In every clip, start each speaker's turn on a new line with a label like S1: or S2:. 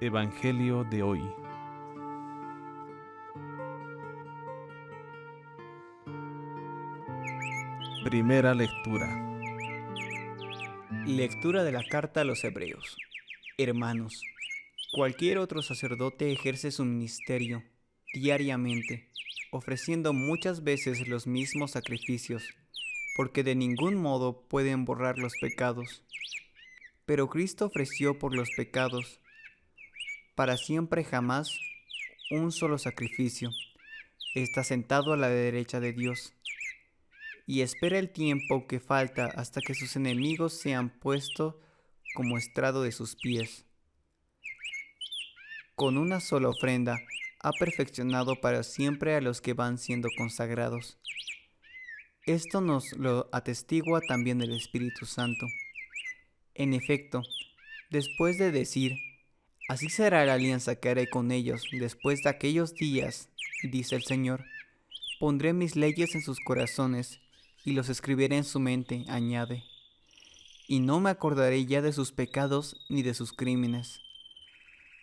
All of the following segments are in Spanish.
S1: Evangelio de hoy. Primera lectura.
S2: Lectura de la carta a los Hebreos. Hermanos, cualquier otro sacerdote ejerce su ministerio diariamente, ofreciendo muchas veces los mismos sacrificios, porque de ningún modo pueden borrar los pecados. Pero Cristo ofreció por los pecados, para siempre jamás, un solo sacrificio. Está sentado a la derecha de Dios, y espera el tiempo que falta hasta que sus enemigos sean puestos como estrado de sus pies. Con una sola ofrenda ha perfeccionado para siempre a los que van siendo consagrados. Esto nos lo atestigua también el Espíritu Santo. En efecto, después de decir, así será la alianza que haré con ellos después de aquellos días, dice el Señor, pondré mis leyes en sus corazones y los escribiré en su mente, añade. Y no me acordaré ya de sus pecados ni de sus crímenes.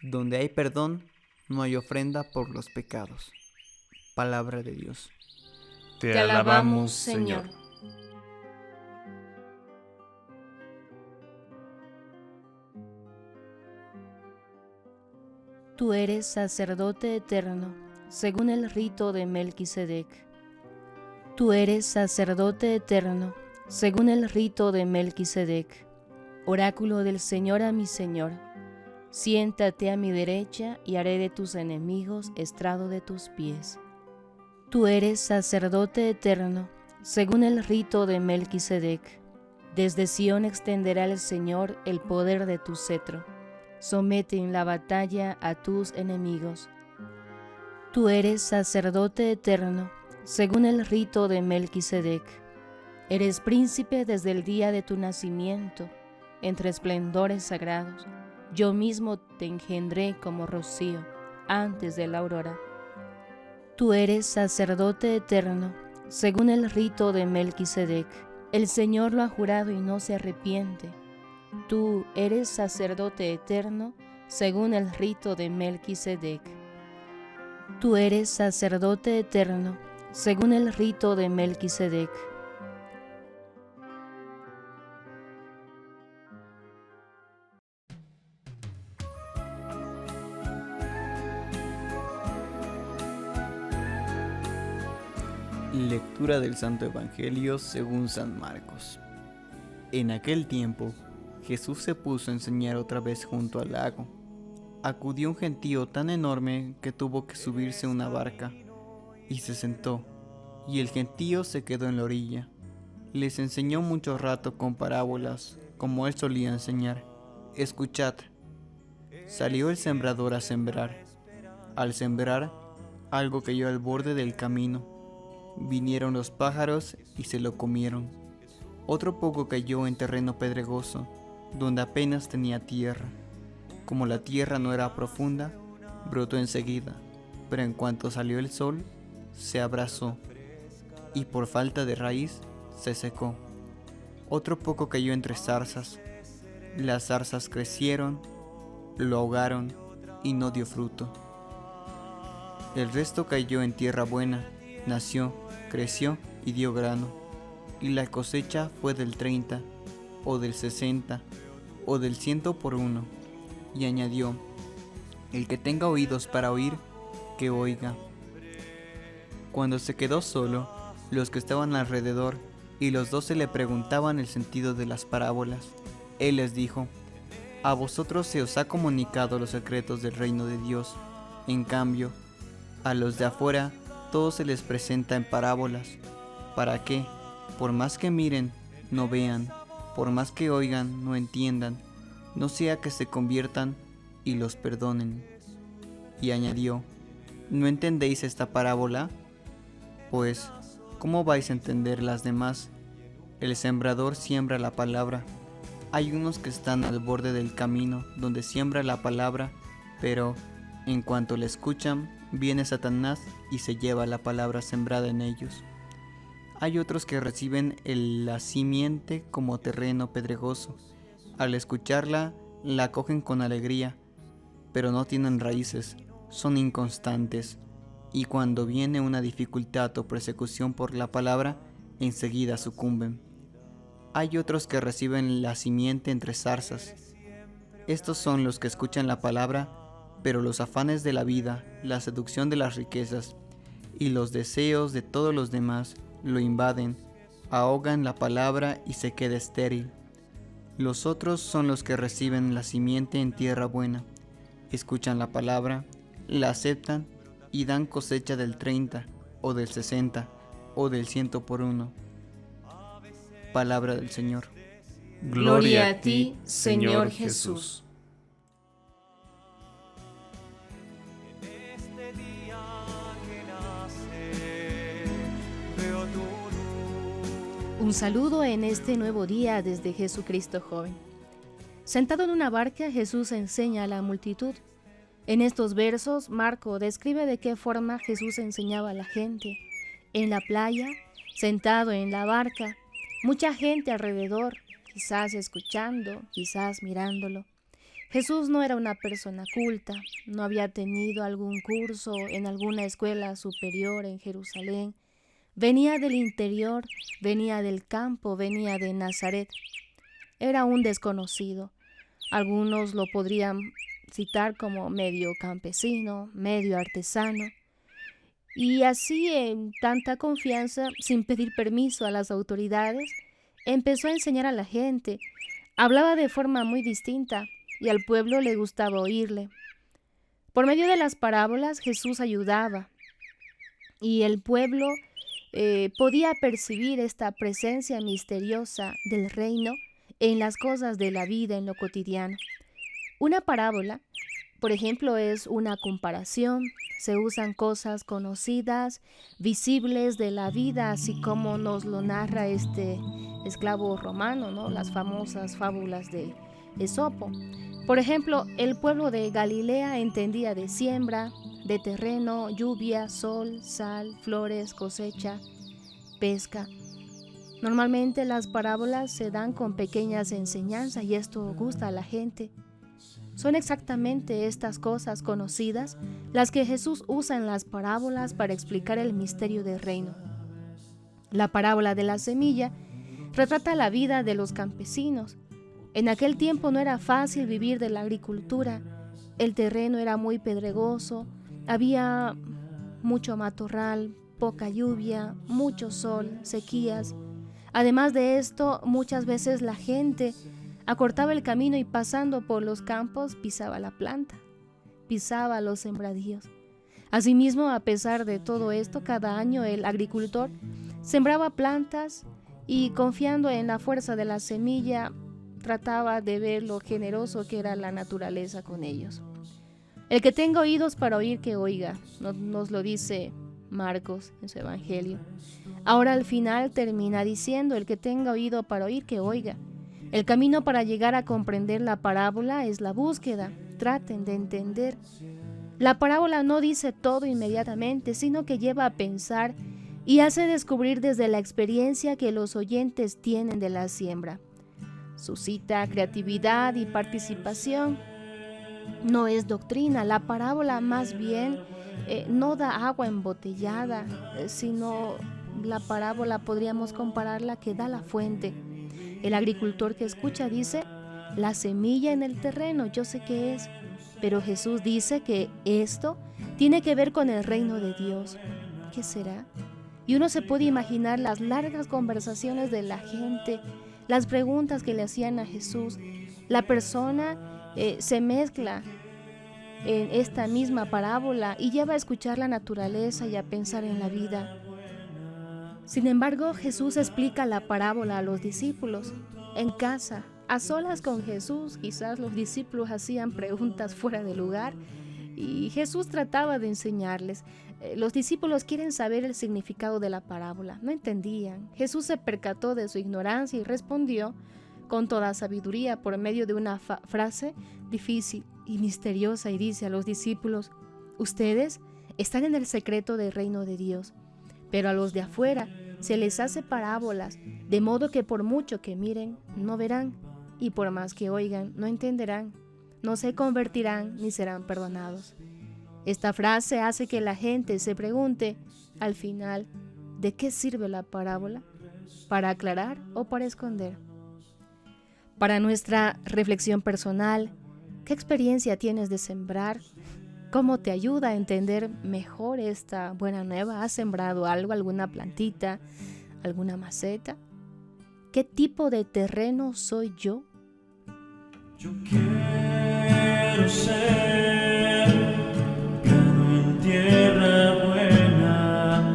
S2: Donde hay perdón, no hay ofrenda por los pecados. Palabra de Dios.
S1: Te alabamos, Señor.
S3: Tú eres sacerdote eterno, según el rito de Melquisedec. Tú eres sacerdote eterno, según el rito de Melquisedec. Oráculo del Señor a mi Señor. Siéntate a mi derecha y haré de tus enemigos estrado de tus pies. Tú eres sacerdote eterno, según el rito de Melquisedec. Desde Sión extenderá el Señor el poder de tu cetro. Somete en la batalla a tus enemigos. Tú eres sacerdote eterno, según el rito de Melquisedec. Eres príncipe desde el día de tu nacimiento, entre esplendores sagrados. Yo mismo te engendré como rocío, antes de la aurora. Tú eres sacerdote eterno, según el rito de Melquisedec. El Señor lo ha jurado y no se arrepiente. Tú eres sacerdote eterno, según el rito de Melquisedec. Tú eres sacerdote eterno, según el rito de Melquisedec.
S2: Lectura del Santo Evangelio según San Marcos. En aquel tiempo, Jesús se puso a enseñar otra vez junto al lago. Acudió un gentío tan enorme que tuvo que subirse a una barca, y se sentó, y el gentío se quedó en la orilla. Les enseñó mucho rato con parábolas, como él solía enseñar. Escuchad. Salió el sembrador a sembrar. Al sembrar, algo cayó al borde del camino. Vinieron los pájaros y se lo comieron. Otro poco cayó en terreno pedregoso, donde apenas tenía tierra. Como la tierra no era profunda, brotó enseguida, pero en cuanto salió el sol, se abrazó, y por falta de raíz, se secó. Otro poco cayó entre zarzas. Las zarzas crecieron, lo ahogaron, y no dio fruto. El resto cayó en tierra buena, nació, creció y dio grano. Y la cosecha fue del 30, o del 60, o del 100 por uno. Y añadió, el que tenga oídos para oír, que oiga. Cuando se quedó solo, los que estaban alrededor y los 12 le preguntaban el sentido de las parábolas. Él les dijo, a vosotros se os ha comunicado los secretos del reino de Dios. En cambio, a los de afuera todo se les presenta en parábolas, para que, por más que miren, no vean, por más que oigan, no entiendan, no sea que se conviertan y los perdonen. Y añadió, ¿no entendéis esta parábola? Pues, ¿cómo vais a entender las demás? El sembrador siembra la palabra. Hay unos que están al borde del camino donde siembra la palabra, pero, en cuanto la escuchan, viene Satanás y se lleva la palabra sembrada en ellos. Hay otros que reciben la simiente como terreno pedregoso. Al escucharla, la acogen con alegría, pero no tienen raíces, son inconstantes, y cuando viene una dificultad o persecución por la palabra, enseguida sucumben. Hay otros que reciben la simiente entre zarzas. Estos son los que escuchan la palabra, pero los afanes de la vida, la seducción de las riquezas y los deseos de todos los demás lo invaden, ahogan la palabra y se queda estéril. Los otros son los que reciben la simiente en tierra buena, escuchan la palabra, la aceptan y dan cosecha del 30, o del 60, o del 100 por uno. Palabra del Señor.
S3: Gloria a ti, Señor Jesús. Un saludo en este nuevo día desde Jesucristo joven. Sentado en una barca, Jesús enseña a la multitud. En estos versos, Marco describe de qué forma Jesús enseñaba a la gente. En la playa, sentado en la barca, mucha gente alrededor, quizás escuchando, quizás mirándolo. Jesús no era una persona culta, no había tenido algún curso en alguna escuela superior en Jerusalén. Venía del interior, venía del campo, venía de Nazaret. Era un desconocido. Algunos lo podrían citar como medio campesino, medio artesano. Y así, en tanta confianza, sin pedir permiso a las autoridades, empezó a enseñar a la gente. Hablaba de forma muy distinta y al pueblo le gustaba oírle. Por medio de las parábolas, Jesús ayudaba y el pueblo podía percibir esta presencia misteriosa del reino en las cosas de la vida, en lo cotidiano. Una parábola, por ejemplo, es una comparación. Se usan cosas conocidas, visibles de la vida, así como nos lo narra este esclavo romano, ¿no? Las famosas fábulas de Esopo. Por ejemplo, el pueblo de Galilea entendía de siembra, de terreno, lluvia, sol, sal, flores, cosecha, pesca. Normalmente las parábolas se dan con pequeñas enseñanzas y esto gusta a la gente. Son exactamente estas cosas conocidas las que Jesús usa en las parábolas para explicar el misterio del reino. La parábola de la semilla retrata la vida de los campesinos. En aquel tiempo no era fácil vivir de la agricultura. El terreno era muy pedregoso, había mucho matorral, poca lluvia, mucho sol, sequías. Además de esto, muchas veces la gente acortaba el camino y pasando por los campos pisaba la planta, pisaba los sembradíos. Asimismo, a pesar de todo esto, cada año el agricultor sembraba plantas y confiando en la fuerza de la semilla, trataba de ver lo generoso que era la naturaleza con ellos. El que tenga oídos para oír, que oiga, nos lo dice Marcos en su evangelio. Ahora al final termina diciendo, el que tenga oído para oír, que oiga. El camino para llegar a comprender la parábola es la búsqueda. Traten de entender. La parábola no dice todo inmediatamente, sino que lleva a pensar y hace descubrir desde la experiencia que los oyentes tienen de la siembra. Suscita creatividad y participación. No es doctrina. La parábola más bien no da agua embotellada, sino la parábola podríamos compararla que da la fuente. El agricultor que escucha dice, la semilla en el terreno, yo sé qué es, pero Jesús dice que esto tiene que ver con el reino de Dios. ¿Qué será? Y uno se puede imaginar las largas conversaciones de la gente, las preguntas que le hacían a Jesús. La persona se mezcla en esta misma parábola y lleva a escuchar la naturaleza y a pensar en la vida. Sin embargo, Jesús explica la parábola a los discípulos. En casa, a solas con Jesús, quizás los discípulos hacían preguntas fuera de lugar y Jesús trataba de enseñarles. Los discípulos quieren saber el significado de la parábola. No entendían. Jesús se percató de su ignorancia y respondió con toda sabiduría por medio de una frase difícil y misteriosa y dice a los discípulos, ustedes están en el secreto del reino de Dios, pero a los de afuera se les hace parábolas, de modo que por mucho que miren, no verán, y por más que oigan, no entenderán. no se convertirán ni serán perdonados. Esta frase hace que la gente se pregunte, al final, ¿de qué sirve la parábola? ¿Para aclarar o para esconder? Para nuestra reflexión personal, ¿qué experiencia tienes de sembrar? ¿Cómo te ayuda a entender mejor esta buena nueva? ¿Has sembrado algo, alguna plantita, alguna maceta? ¿Qué tipo de terreno soy yo?
S4: Yo quiero ser grano en tierra buena,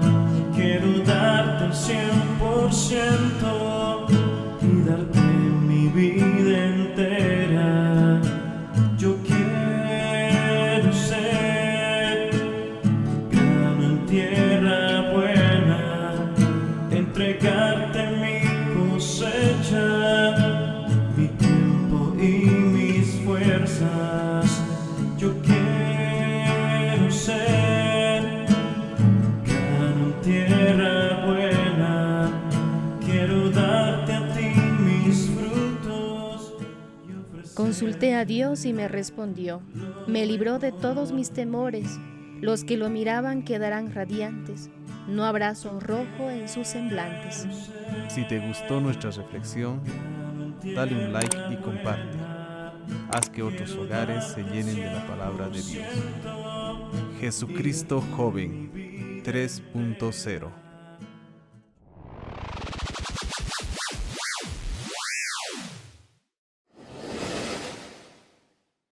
S4: quiero darte el 100% y darte mi vida entera. Yo quiero ser grano en tierra buena, entregarte mi cosecha, mi tiempo y mis fuerzas. Yo quiero ser grano en tierra buena, quiero darte a ti mis frutos.
S3: Consulté a Dios y me respondió. Me libró de todos mis temores. Los que lo miraban quedarán radiantes. No habrá sonrojo en sus semblantes.
S1: Si te gustó nuestra reflexión, dale un like y comparte. Haz que otros hogares se llenen de la palabra de Dios. Jesucristo Joven 3.0